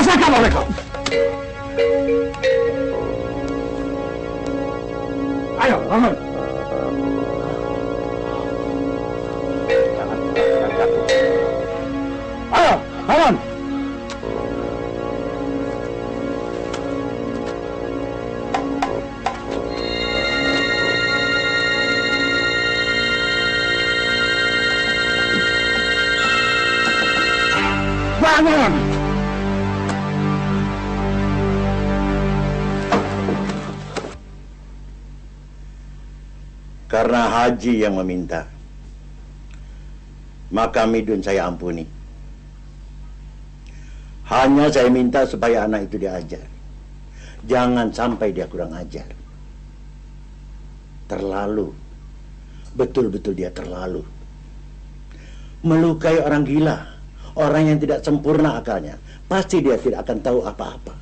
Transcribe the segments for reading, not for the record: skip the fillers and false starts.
binasakan oleh kau. Ayo, bangun. Jangan jatuh. Ayo, bangun. Bangun! Karena Haji yang meminta, maka Midun saya ampuni. Hanya saya minta supaya anak itu diajar. Jangan sampai dia kurang ajar. Terlalu. Betul-betul dia terlalu. Melukai orang gila. Orang yang tidak sempurna akalnya, pasti dia tidak akan tahu apa-apa.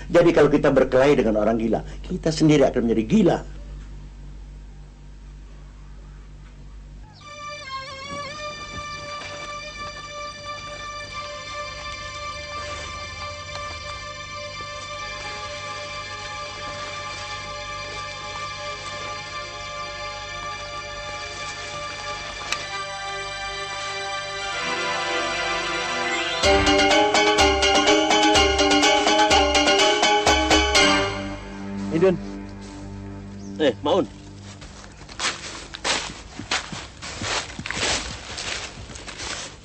Jadi kalau kita berkelahi dengan orang gila, kita sendiri akan menjadi gila. Midun. Maun.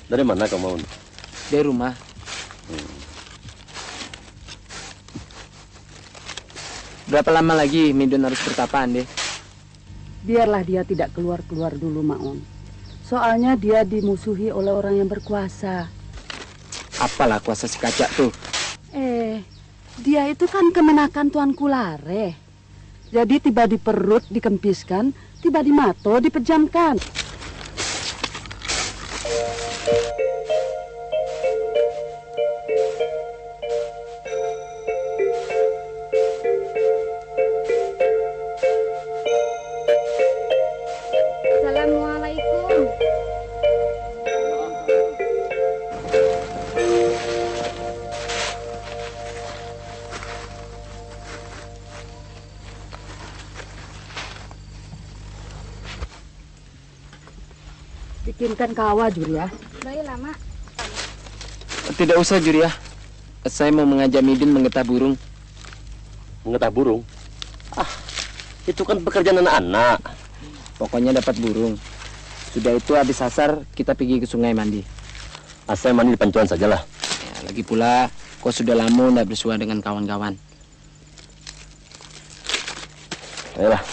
Dari mana kau, Maun? Dari rumah. Berapa lama lagi Midun harus bertapaan, deh? Biarlah dia tidak keluar-keluar dulu, Maun. Soalnya dia dimusuhi oleh orang yang berkuasa. Apalah kuasa si kaca tuh? Dia itu kan kemenakan Tuan Kulare. Jadi tiba di perut dikempiskan, tiba di mato dipejamkan. Assalamualaikum. Bikinkan kawa, Juria. Baiklah, Mak. Tidak usah, Juria. Saya mau mengajak Midun mengetah burung. Mengetah burung? Itu kan pekerjaan anak-anak. Pokoknya dapat burung. Sudah itu habis asar, kita pergi ke sungai mandi. Asal mandi di pancuran sajalah. Ya, lagi pula, kau sudah lama tidak bersua dengan kawan-kawan. Ayolah.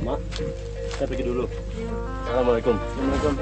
Mak, saya pergi dulu. Assalamualaikum. Assalamualaikum.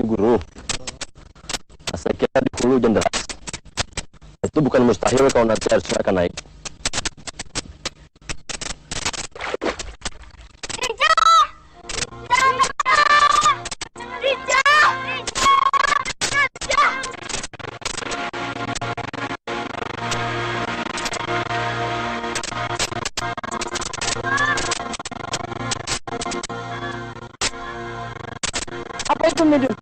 Guru, saya kira di hulu hujan deras. Itu bukan mustahil kalau nanti airnya akan naik. Apa itu, Midun?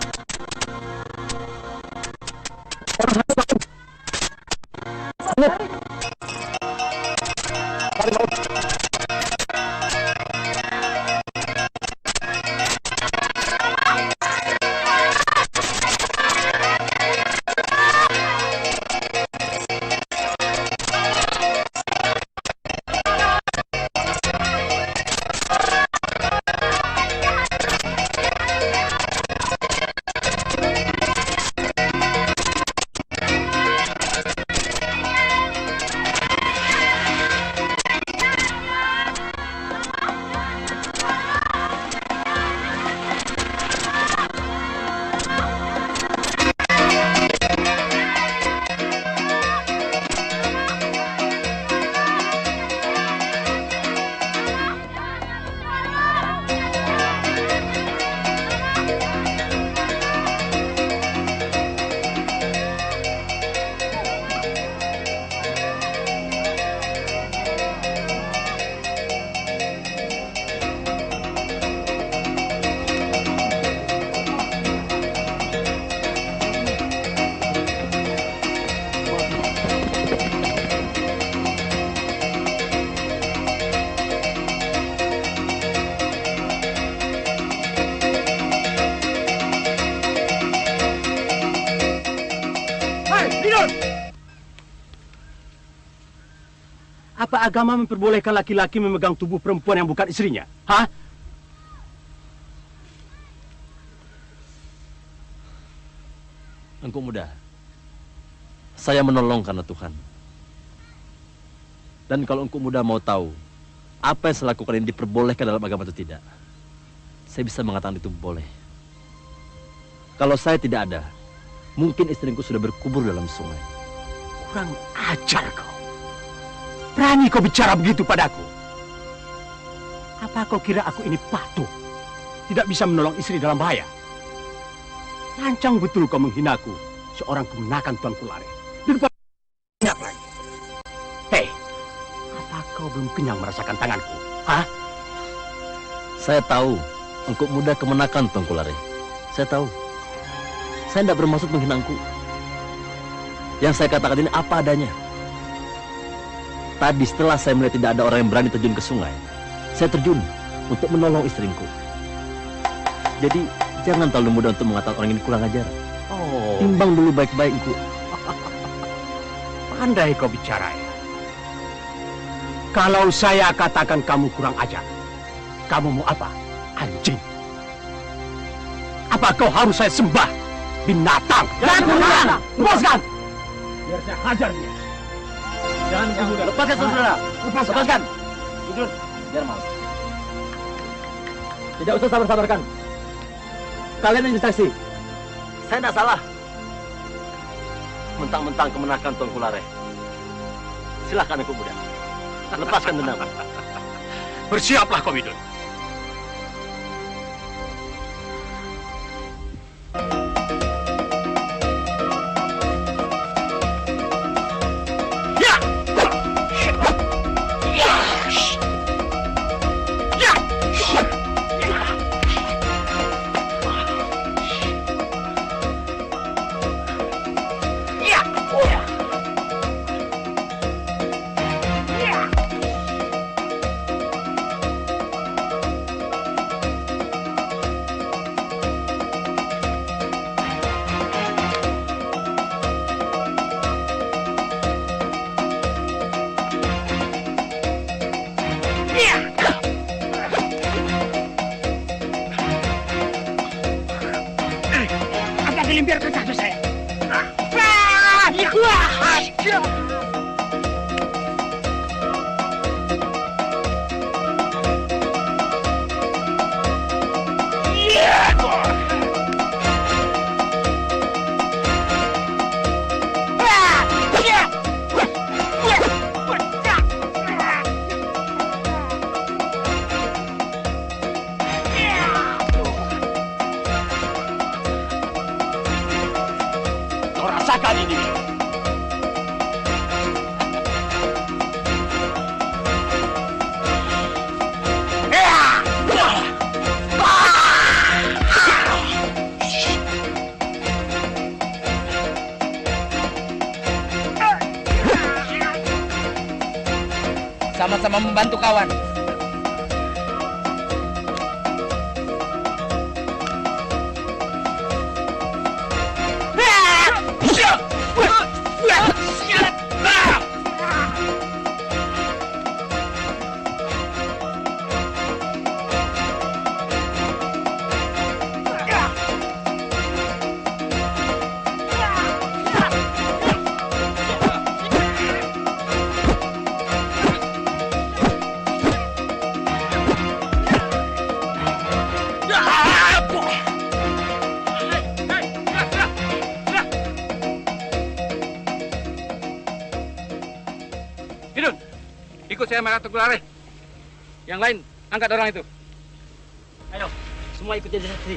Apa agama memperbolehkan laki-laki memegang tubuh perempuan yang bukan istrinya? Hah? Engkau muda, saya menolong karena Tuhan. Dan kalau engkau muda mau tahu apa yang saya lakukan ini diperbolehkan dalam agama atau tidak, saya bisa mengatakan itu boleh. Kalau saya tidak ada, mungkin istriku sudah berkubur dalam sungai. Kurang ajar kau. Berani kau bicara begitu padaku. Apa kau kira aku ini patuh? Tidak bisa menolong istri dalam bahaya? Lancang betul kau menghinaku, seorang kemenakan Tuan Kulare. Di depan banyak lagi. Hei, apa kau belum kenyang merasakan tanganku? Hah? Saya tahu engkau muda kemenakan Tuan Kulare. Saya tahu. Saya tidak bermaksud menghina engkau. Yang saya katakan ini apa adanya. Tadi setelah saya melihat tidak ada orang yang berani terjun ke sungai, saya terjun untuk menolong istriku. Jadi jangan terlalu mudah untuk mengatakan orang ini kurang ajar. Oh, Timbang dulu baik-baik, engkau. pandai kau bicara ya. Kalau saya katakan kamu kurang ajar, kamu mau apa? Anjing. Apa kau harus saya sembah? Binatang. Jangan, lepaskan. Biar saya hajar dia. Jangan muda. Lepaskan, saudara. Lepaskan. Jujur, biar mau. Tidak usah sabar-sabarkan. Kalian yang saksi. Saya tidak salah. Mentang-mentang kemenakan Tuan Kulare. Silakan aku muda. Lepaskan dendam. Bersiaplah kau, Widun. Biarkan saja saya. Kau rasakan ini. Sama-sama membantu kawan. Hidun, ikut saya Mara Teguh. Yang lain, angkat orang itu. Ayo, semua ikut jadi saksi.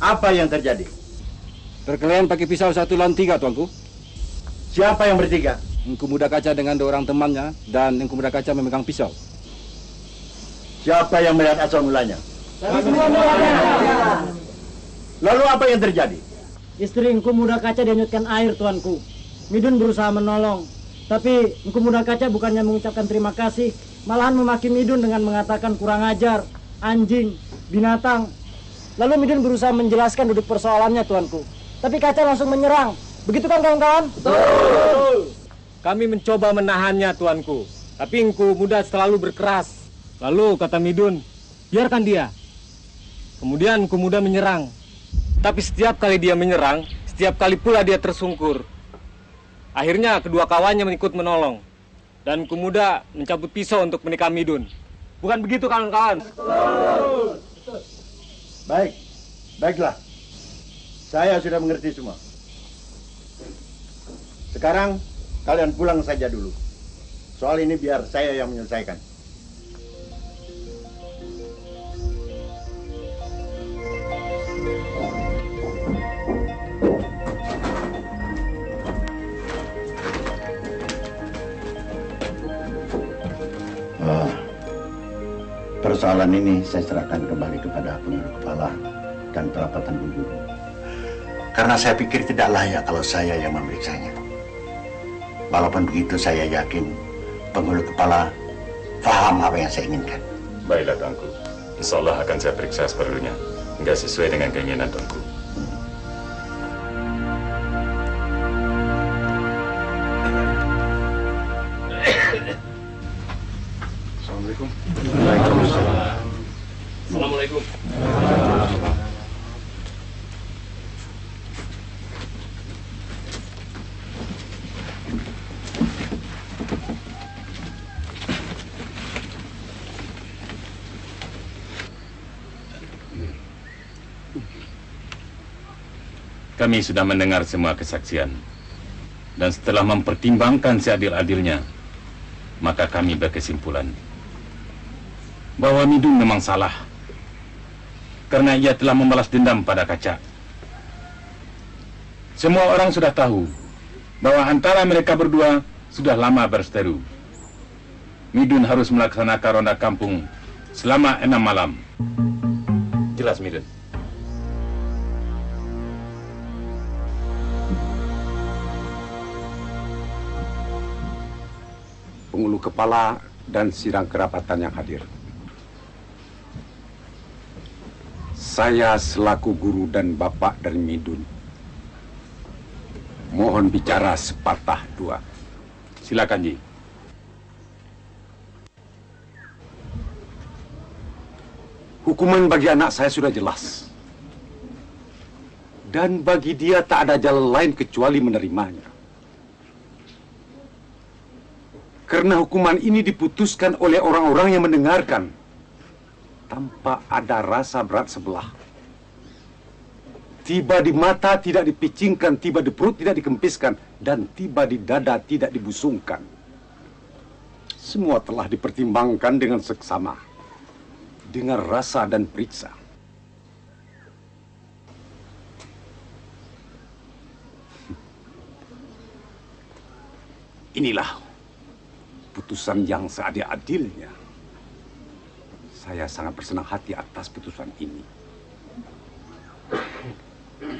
Apa yang terjadi? Perkelahian pakai pisau 1 lawan 3, tuanku. Siapa yang bertiga? Engku Muda Kaca dengan 2 orang temannya, dan Engku Muda Kaca memegang pisau. Siapa yang melihat asal mulanya? Lalu apa yang terjadi? Istri Engku Muda Kaca dihanyutkan air, tuanku. Midun berusaha menolong, tapi Engku Muda Kaca bukannya mengucapkan terima kasih, malahan memaki Midun dengan mengatakan kurang ajar, anjing, binatang. Lalu Midun berusaha menjelaskan duduk persoalannya, tuanku. Tapi Kaca langsung menyerang. Begitu kan, kawan-kawan? Betul. Kami mencoba menahannya, tuanku. Tapi Engku Muda selalu berkeras. Lalu kata Midun, biarkan dia. Kemudian Engku Muda menyerang. Tapi setiap kali dia menyerang, setiap kali pula dia tersungkur. Akhirnya kedua kawannya ikut menolong. Dan Engku Muda mencabut pisau untuk menikam Midun. Bukan begitu, kawan-kawan? Baiklah. Saya sudah mengerti semua. Sekarang kalian pulang saja dulu. Soal ini biar saya yang menyelesaikan. Persoalan ini saya serahkan kembali kepada pengurus kepala dan perapatan guru. Karena saya pikir tidak layak kalau saya yang memeriksanya. Walaupun begitu saya yakin pengurus kepala paham apa yang saya inginkan. Baiklah, tuanku. Insya Allah akan saya periksa seperlunya. Enggak sesuai dengan keinginan tuanku. Assalamualaikum. Assalamualaikum. Kami sudah mendengar semua kesaksian. Dan setelah mempertimbangkan seadil-adilnya, maka kami berkesimpulan bahwa Midun memang salah karena ia telah membalas dendam pada Kaca. Semua orang sudah tahu bahwa antara mereka berdua sudah lama berseteru. Midun harus melaksanakan ronda kampung selama 6 malam. Jelas, Midun? Pengulu kepala dan sidang kerapatan yang hadir. Saya selaku guru dan bapak dari Midun mohon bicara sepatah dua. Silakan, Ji. Hukuman bagi anak saya sudah jelas. Dan bagi dia tak ada jalan lain kecuali menerimanya. Karena hukuman ini diputuskan oleh orang-orang yang mendengarkan tanpa ada rasa berat sebelah. Tiba di mata tidak dipicingkan, tiba di perut tidak dikempiskan, dan tiba di dada tidak dibusungkan. Semua telah dipertimbangkan dengan seksama, dengan rasa dan periksa. Inilah putusan yang seadil-adilnya. Saya sangat bersenang hati atas putusan ini.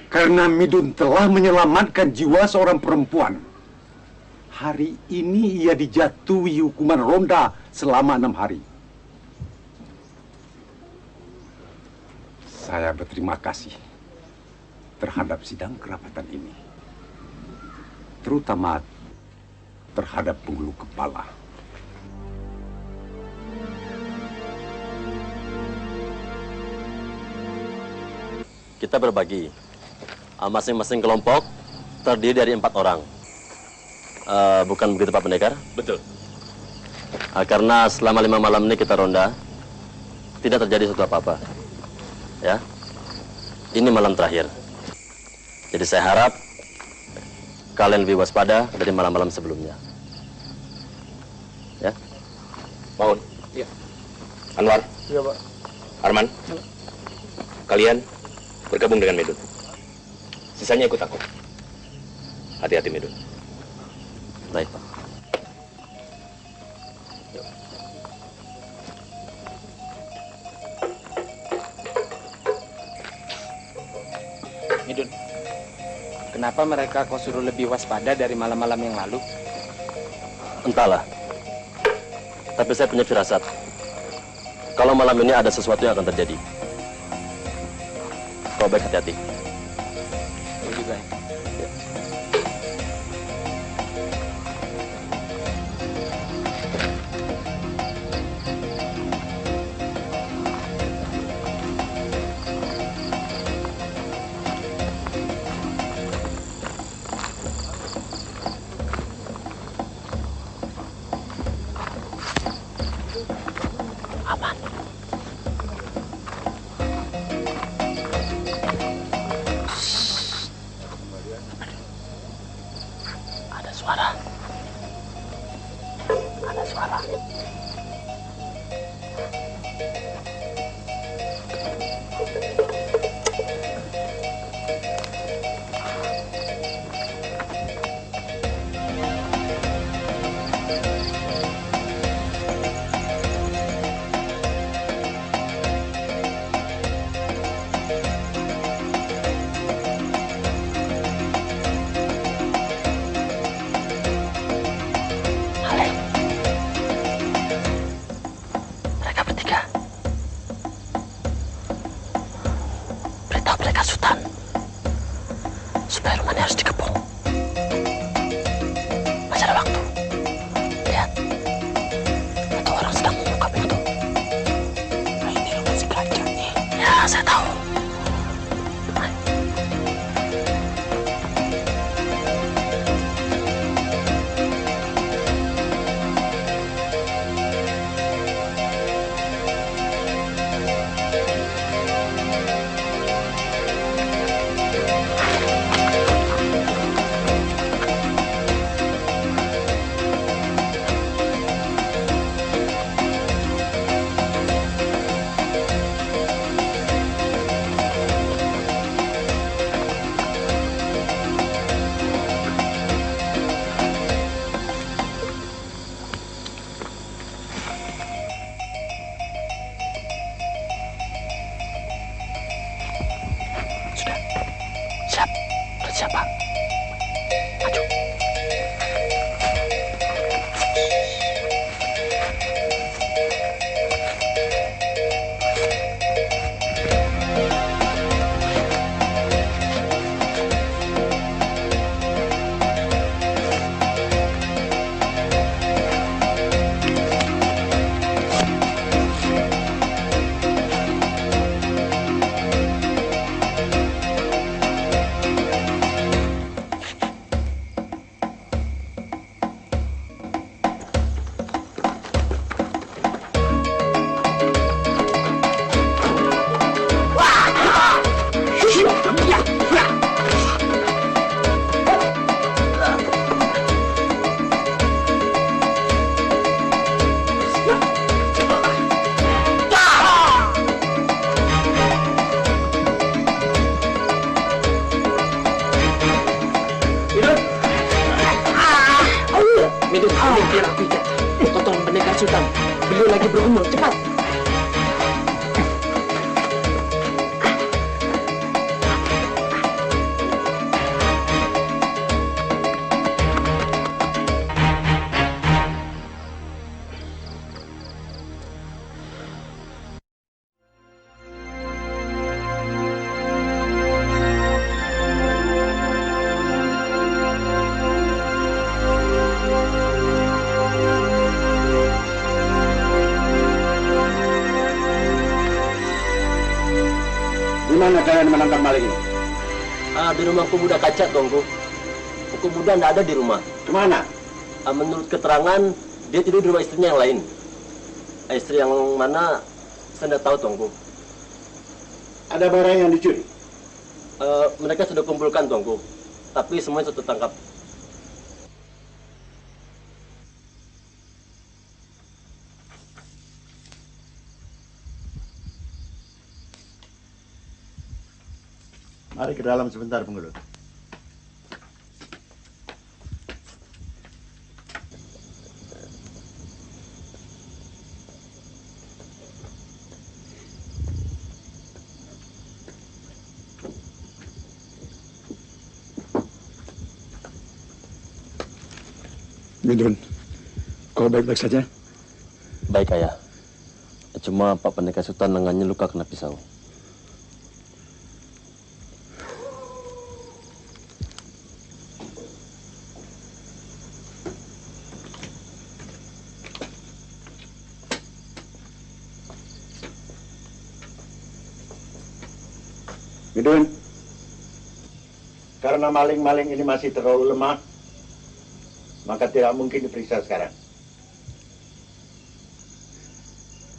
Karena Midun telah menyelamatkan jiwa seorang perempuan. Hari ini ia dijatuhi hukuman ronda selama 6 hari. Saya berterima kasih terhadap sidang kerapatan ini. Terutama terhadap pengulu kepala. Kita berbagi. Masing-masing kelompok terdiri dari 4 orang. Bukan begitu, Pak Pendekar? Betul. Karena selama 5 malam ini kita ronda, tidak terjadi sesuatu apa-apa. Ya, ini malam terakhir. Jadi saya harap kalian lebih waspada dari malam-malam sebelumnya. Ya? Maun. Iya. Anwar. Iya, Pak. Arman. Kalian bergabung dengan Midun. Sisanya ikut aku. Hati-hati, Midun. Baik, Pak. Midun, kenapa mereka kau suruh lebih waspada dari malam-malam yang lalu? Entahlah. Tapi saya punya firasat. Kalau malam ini ada sesuatu yang akan terjadi. Kau baik hati-hati. Kau juga ya. Mana kalian menangkap maling ini? Di rumah pemuda kaca, Tuanku. Pemuda tidak ada di rumah. Kemana? Menurut keterangan, dia tidur di rumah istrinya yang lain. Istri yang mana, saya tidak tahu, Tuanku. Ada barang yang dicuri? Mereka sudah kumpulkan, Tuanku. Tapi semuanya sudah tertangkap. Mari ke dalam sebentar, Penggelut. Midun, kau baik-baik saja? Baik, Ayah. Cuma Pak Pendekar Sultan lengannya luka kena pisau. Midun, karena maling-maling ini masih terlalu lemah, maka tidak mungkin diperiksa sekarang.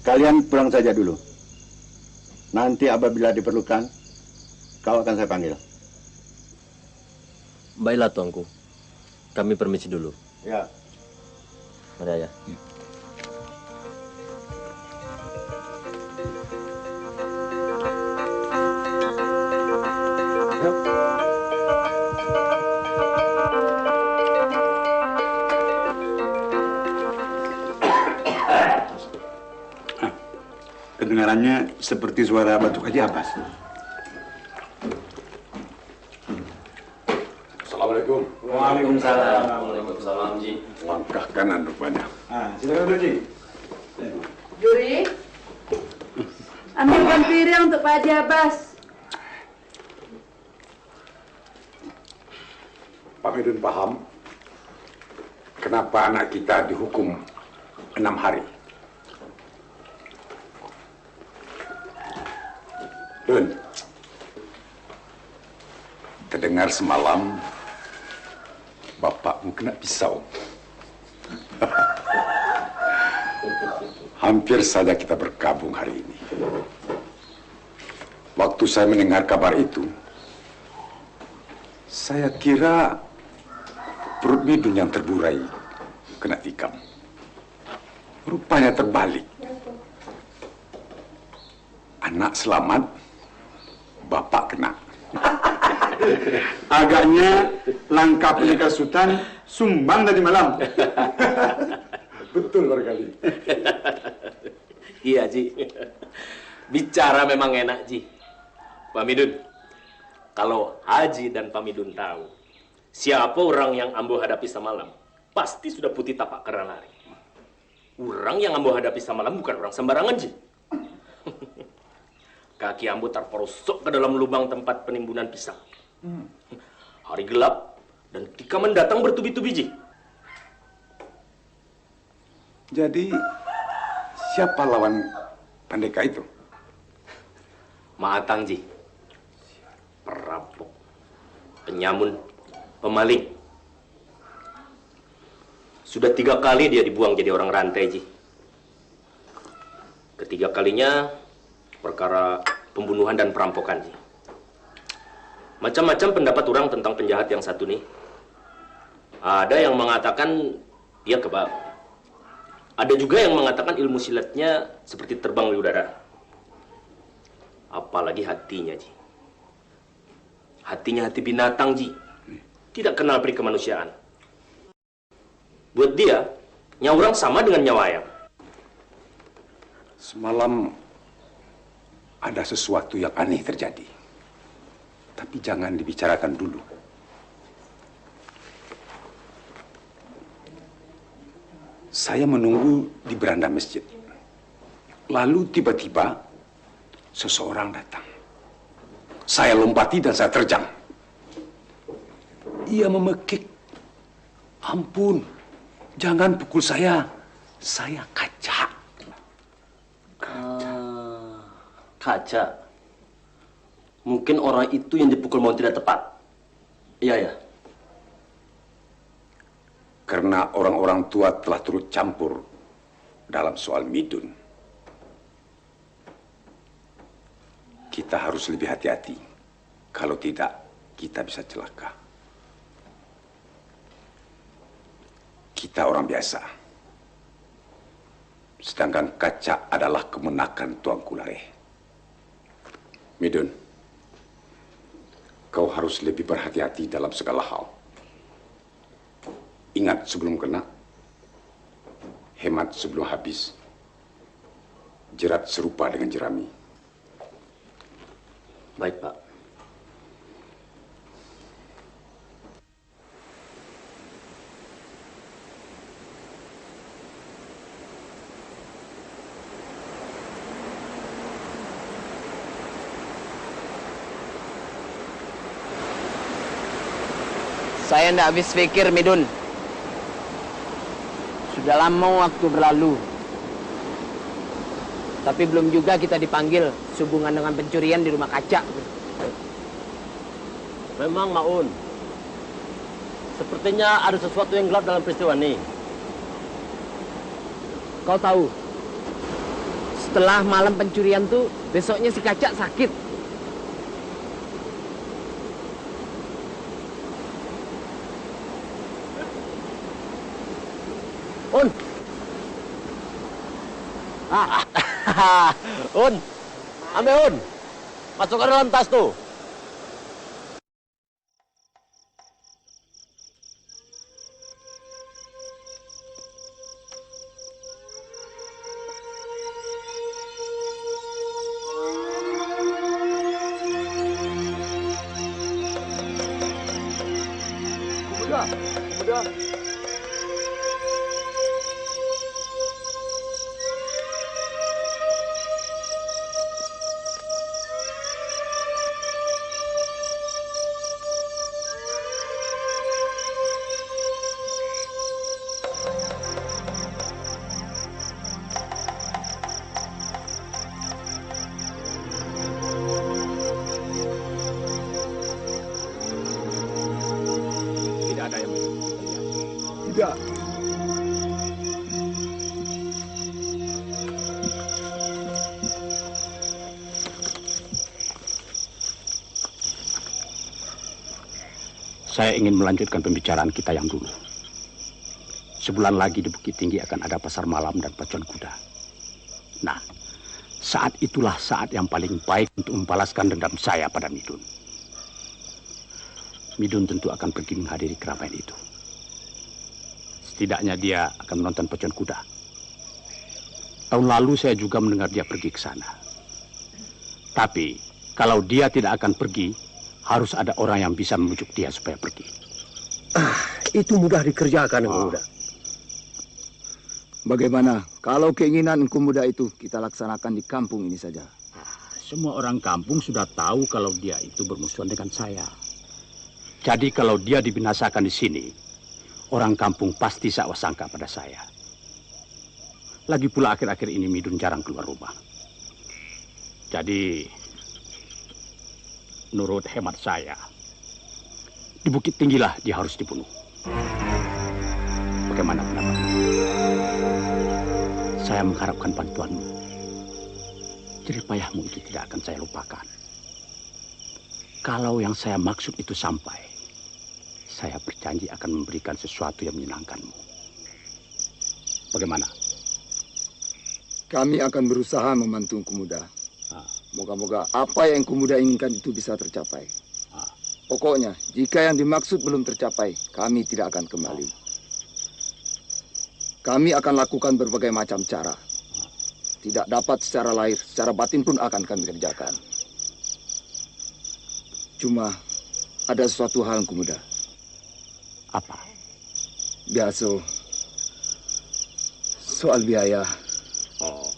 Kalian pulang saja dulu. Nanti apabila diperlukan, kau akan saya panggil. Baiklah, Tuanku. Kami permisi dulu. Ya. Mari, Ayah. Kedengarannya seperti suara batuk Haji Abbas. Assalamualaikum. Waalaikumsalam. Waalaikumsalam, Ji. Langkah kanan rupanya. Silakan dulu, Ji. Juri, ambilkan piring untuk Pak Haji Abbas. Pak Midun paham kenapa anak kita dihukum 6 hari. Dun, terdengar semalam bapakmu kena pisau. Hampir saja kita bergabung hari ini. Waktu saya mendengar kabar itu, saya kira perut Midun yang terburai kena tikam. Rupanya terbalik. Anak selamat, bapak kena. Agaknya langkah Pendekar Sultan sumbang tadi malam. Betul barangkali. Iya, Ji. Bicara memang enak, Ji. Pak Midun, kalau Haji dan Pak Midun tahu siapa orang yang Ambo hadapi semalam, pasti sudah putih tapak karena lari. Orang yang Ambo hadapi semalam bukan orang sembarangan, Ji. Kaki Ambo terperosok ke dalam lubang tempat penimbunan pisang. Hari gelap dan ketika mendatang bertubi-tubi, Ji. Jadi, siapa lawan pendekar itu? Maatang, Ji. Perampok, penyamun, pemaling. Sudah 3 kali dia dibuang jadi orang rantai, Ji. Ketiga kalinya perkara pembunuhan dan perampokan, Ji. Macam-macam pendapat orang tentang penjahat yang satu nih. Ada yang mengatakan dia kebal. Ada juga yang mengatakan ilmu silatnya seperti terbang di udara. Apalagi hatinya, Ji. Hatinya hati binatang, Ji. Tidak kenal peri kemanusiaan. Buat dia, nyawa orang sama dengan nyawa ayam. Semalam ada sesuatu yang aneh terjadi. Tapi jangan dibicarakan dulu. Saya menunggu di beranda masjid. Lalu tiba-tiba seseorang datang. Saya lompati dan saya terjang. Ia memekik, "Ampun, jangan pukul saya kaca." Kaca. Mungkin orang itu yang dipukul mau tidak tepat. Iya, ya. Karena orang-orang tua telah turut campur dalam soal Midun. Kita harus lebih hati-hati. Kalau tidak, kita bisa celaka. Kita orang biasa. Sedangkan kaca adalah kemenakan Tuanku Lareh. Midun, harus lebih berhati-hati dalam segala hal. Ingat sebelum kena, hemat sebelum habis. Jerat serupa dengan jerami. Baik, Pak. Saya tidak habis pikir, Midun. Sudah lama waktu berlalu. Tapi belum juga kita dipanggil sehubungan dengan pencurian di rumah kaca. Memang, Maun. Sepertinya ada sesuatu yang gelap dalam peristiwa ini. Kau tahu, setelah malam pencurian tuh, besoknya si kaca sakit. Un. Un. Ambil Un. Masukkan dalam tas tuh. Udah. Tidak ada yang tidak. Saya ingin melanjutkan pembicaraan kita yang dulu. Sebulan lagi di Bukit Tinggi akan ada pasar malam dan pacuan kuda. Nah, saat itulah saat yang paling baik untuk membalaskan dendam saya pada Midun. Midun tentu akan pergi menghadiri keramaian itu. Setidaknya dia akan menonton pacuan kuda. Tahun lalu saya juga mendengar dia pergi ke sana. Tapi kalau dia tidak akan pergi, harus ada orang yang bisa membujuk dia supaya pergi. Itu mudah dikerjakan, Engkau Muda. Bagaimana kalau keinginan Engkau Muda itu kita laksanakan di kampung ini saja? Semua orang kampung sudah tahu kalau dia itu bermusuhan dengan saya. Jadi kalau dia dibinasakan di sini, orang kampung pasti sakwa sangka pada saya. Lagi pula akhir-akhir ini Midun jarang keluar rumah. Jadi, menurut hemat saya, di Bukit Tinggilah dia harus dibunuh. Bagaimana pendapatmu? Saya mengharapkan bantuanmu. Jerih payahmu itu tidak akan saya lupakan. Kalau yang saya maksud itu sampai, saya berjanji akan memberikan sesuatu yang menyenangkanmu. Bagaimana? Kami akan berusaha membantu Engkau Muda. Moga-moga apa yang Engkau Muda inginkan itu bisa tercapai. Pokoknya, jika yang dimaksud belum tercapai, kami tidak akan kembali. Kami akan lakukan berbagai macam cara. Tidak dapat secara lahir, secara batin pun akan kami kerjakan. Cuma, ada sesuatu hal Engkau Muda. Apa? Biasa. Soal biaya. Oh.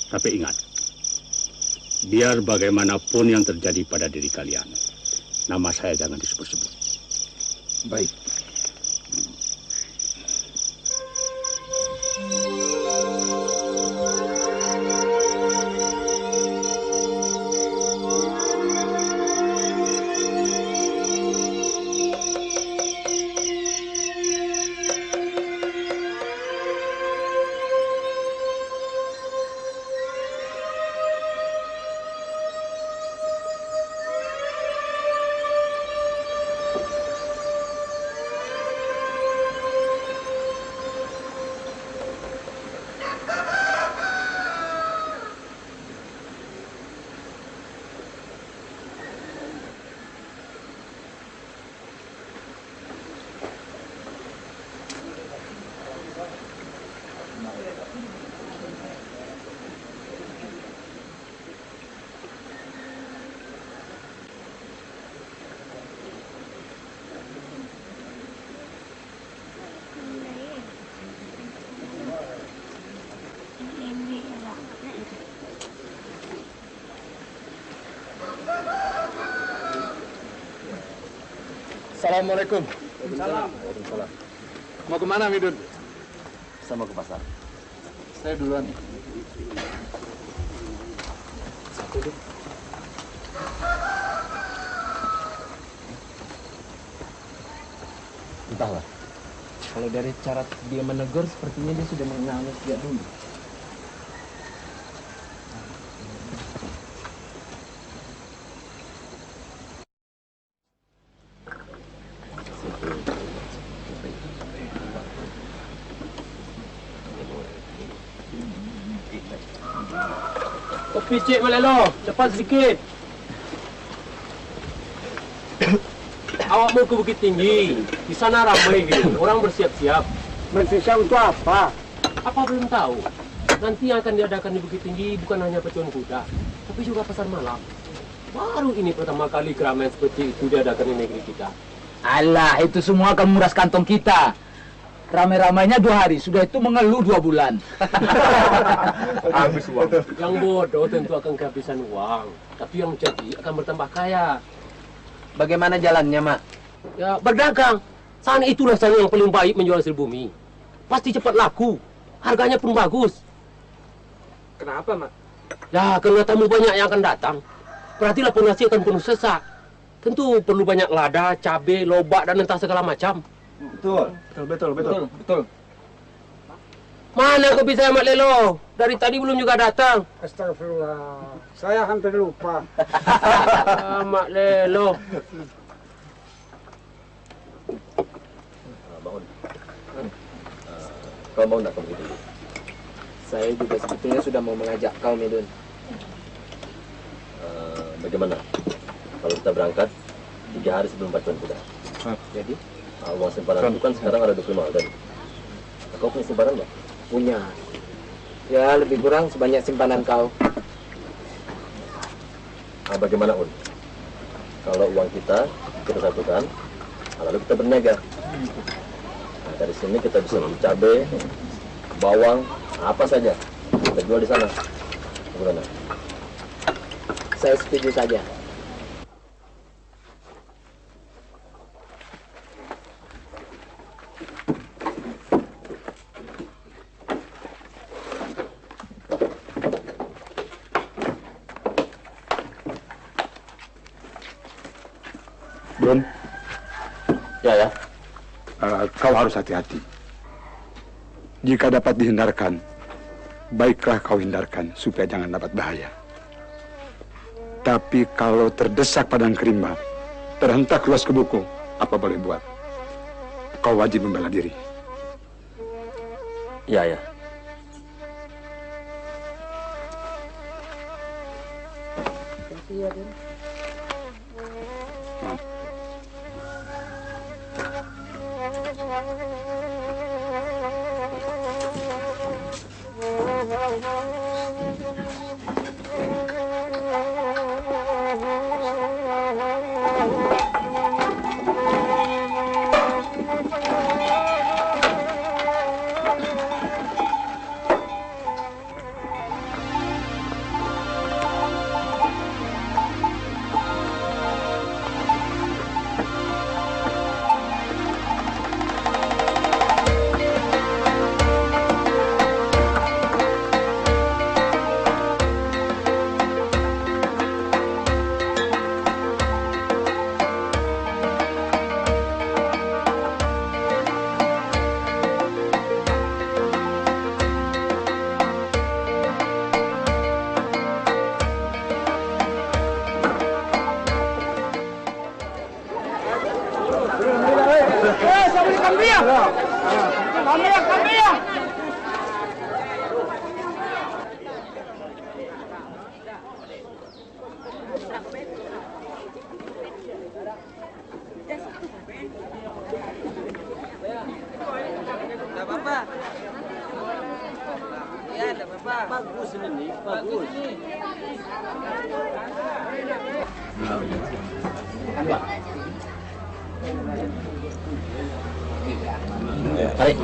Tapi ingat, biar bagaimanapun yang terjadi pada diri kalian, nama saya jangan disebut-sebut. Baik. Assalamualaikum. Salam. Waalaikumsalam. Mau kemana, Midun? Saya mau ke pasar. Saya duluan. Satu deh. Entahlah. Kalau dari cara dia menegur, sepertinya dia sudah mengenalnya sejak dulu. Kopi cik Malelo, cepat sedikit. Awak mau ke Bukit Tinggi. Di sana ramai gitu. Orang bersiap-siap. Bersiap untuk apa? Apa belum tahu? Nanti yang akan diadakan di Bukit Tinggi bukan hanya pacuan kuda, tapi juga pasar malam. Baru ini pertama kali keramaian seperti itu diadakan di negeri kita. Alah, itu semua akan menguras kantong kita. Ramai-ramainya 2 hari, sudah itu mengeluh 2 bulan. Habis uang. Yang bodoh tentu akan kehabisan uang, tapi yang cerdik akan bertambah kaya. Bagaimana jalannya, Mak? Ya, berdagang. Sana itulah sana yang paling baik menjual hasil bumi. Pasti cepat laku. Harganya pun bagus. Kenapa, Mak? Ya, karena tamu banyak yang akan datang. Perhatilah penasi akan penuh sesak. Tentu perlu banyak lada, cabai, lobak, dan entah segala macam. Betul. Mana kopi saya, Mak Lelo? Dari tadi belum juga datang. Astagfirullah, saya hampir lupa. Mak Lelo. Bangun. Kau mau nak pergi dulu? Saya juga sebetulnya sudah mau mengajak kau, Midun. Bagaimana? Kalau kita berangkat 3 hari sebelum pacuan kuda. Jadi? Uang simpanan itu kan sekarang ada 25 alden. Kau punya simpanan nggak? Punya. Ya, lebih kurang sebanyak simpanan kau. Bagaimana, Un? Kalau uang kita satukan, lalu kita berniaga. Nah, dari sini kita bisa beli cabai, bawang, apa saja. Kita jual di sana. Bagaimana? Saya setuju saja. Don, ya. Kau harus hati-hati. Jika dapat dihindarkan, baiklah kau hindarkan supaya jangan dapat bahaya. Tapi kalau terdesak padang kerimba, terhentak luas ke buku, apa boleh buat? Kau wajib membela diri. Ya. Iya, Den. Bagus ini, bagus. Tarik.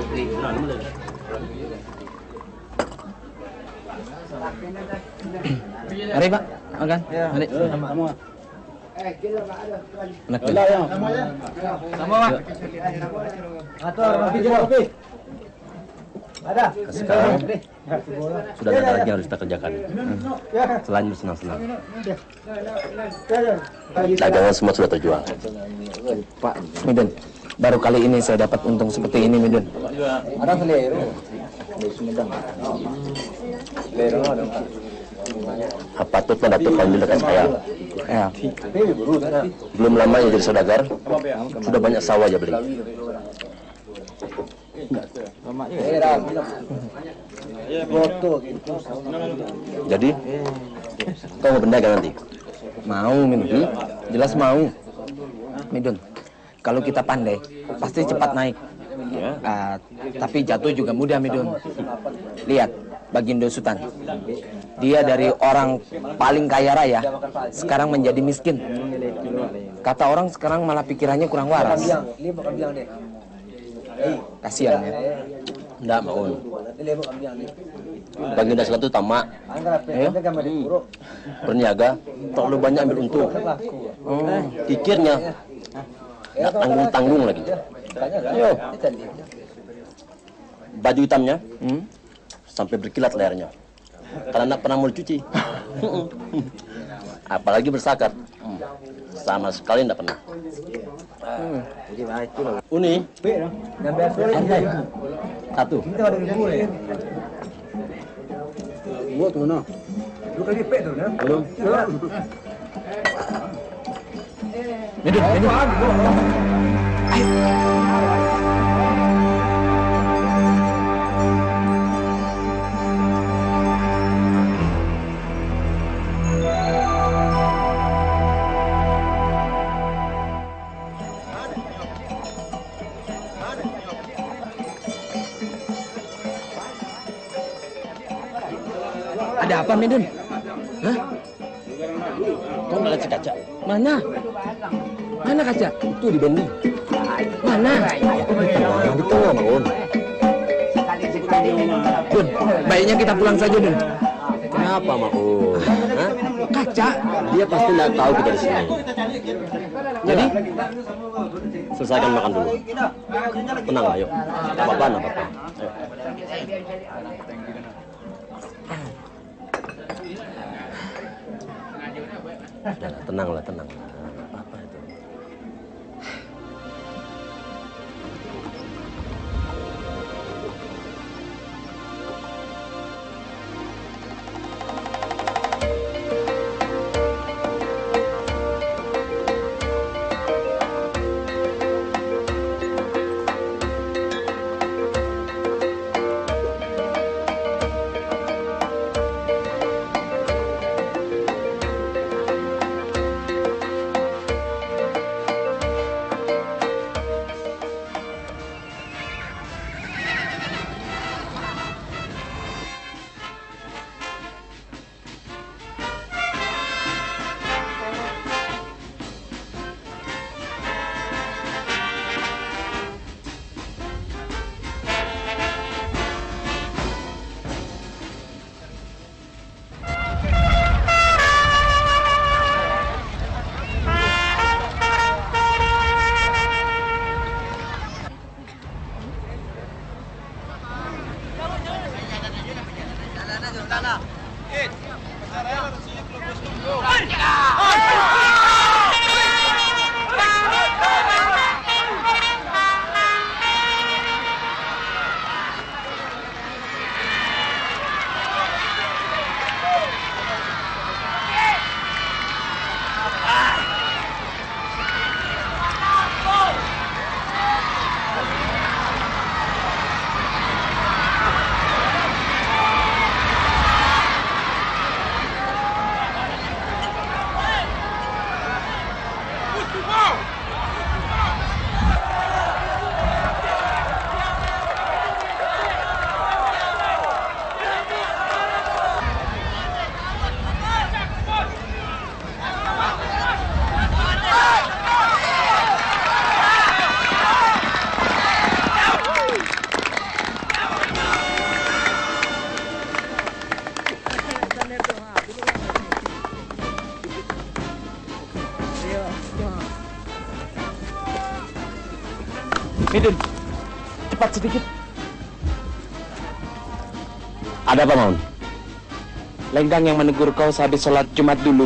Mari, Pak. Makan. Mari. Anak Sama, Mak. Atur, kopi. Ada. Sekarang sudah ada lagi yang harus kita kerjakan. Selain bersenang-senang. Dagangan semua sudah terjual. Pak Midun, baru kali ini saya dapat untung seperti ini, Midun. Ada selero. Patutlah Datuk kau mendekat saya. Ya. Belum lama ya jadi saudagar, sudah banyak sawah aja beli. Jadi, kau mau berdagang nanti? Mau, Midun. Jelas mau. Midun, kalau kita pandai, pasti cepat naik. Tapi jatuh juga mudah, Midun. Lihat, Bagindo Sultan. Dia dari orang paling kaya raya, sekarang menjadi miskin. Kata orang sekarang malah pikirannya kurang waras. Kasihan ya. Enggak, Maun. Baginda Sultan itu tamak. Berniaga, terlalu banyak ambil untung. Pikirnya, nggak tanggung-tanggung lagi. Ayo. Baju hitamnya, sampai berkilat lehernya. Karena nggak pernah mau dicuci. Apalagi bersakat. Sama sekali nggak pernah. Uni. Satu. Belum. Midun. Ada apa, Midun? Hah? Kau nggak lihat si kaca? Mana? Mana kaca? Itu di bending. Mana? Di tengah, Maun. Dun, baiknya kita pulang saja, Dun. Kenapa, Maun? Hah? Kaca? Dia pasti nggak tahu kita di sini. Jadi? Selesaikan makan dulu. Tenang, ayo. Nggak apa-apa. Ayo. Tenanglah, tenang. Apa itu? Midun, cepat sedikit. Ada apa, Maun? Lenggang yang menegur kau sehabis sholat Jumat dulu,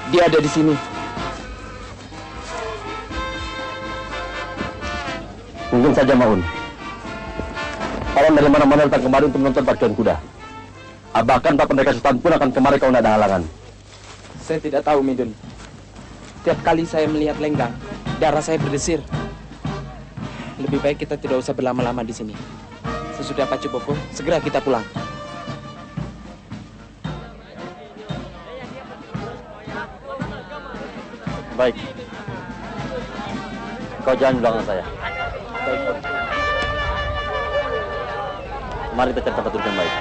dia ada di sini. Mungkin saja, Maun. Orang dari mana-mana datang kemari untuk menonton parkiran kuda. Bahkan Pak Pendekar Sultan pun akan kemari kalau tidak ada halangan. Saya tidak tahu, Midun. Tiap kali saya melihat Lenggang, darah saya berdesir. Lebih baik kita tidak usah berlama-lama di sini. Sesudah Pacu Bopo, segera kita pulang. Baik. Kau jalan di belakang saya. Baik. Mari kita cari tempat duduk yang baik.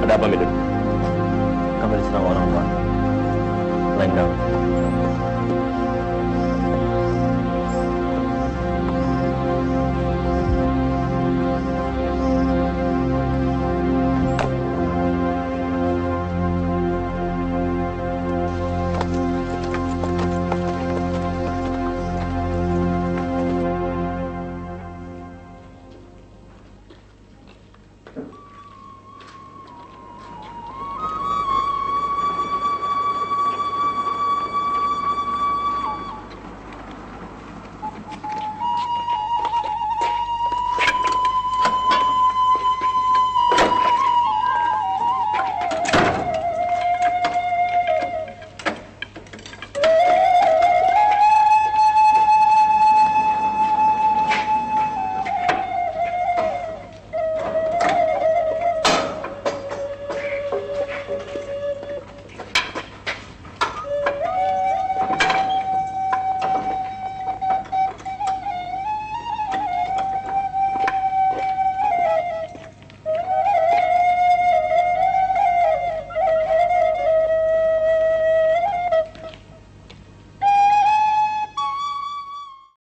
Ada apa, Midun? Kami diserang orang, Pak. Lenggang.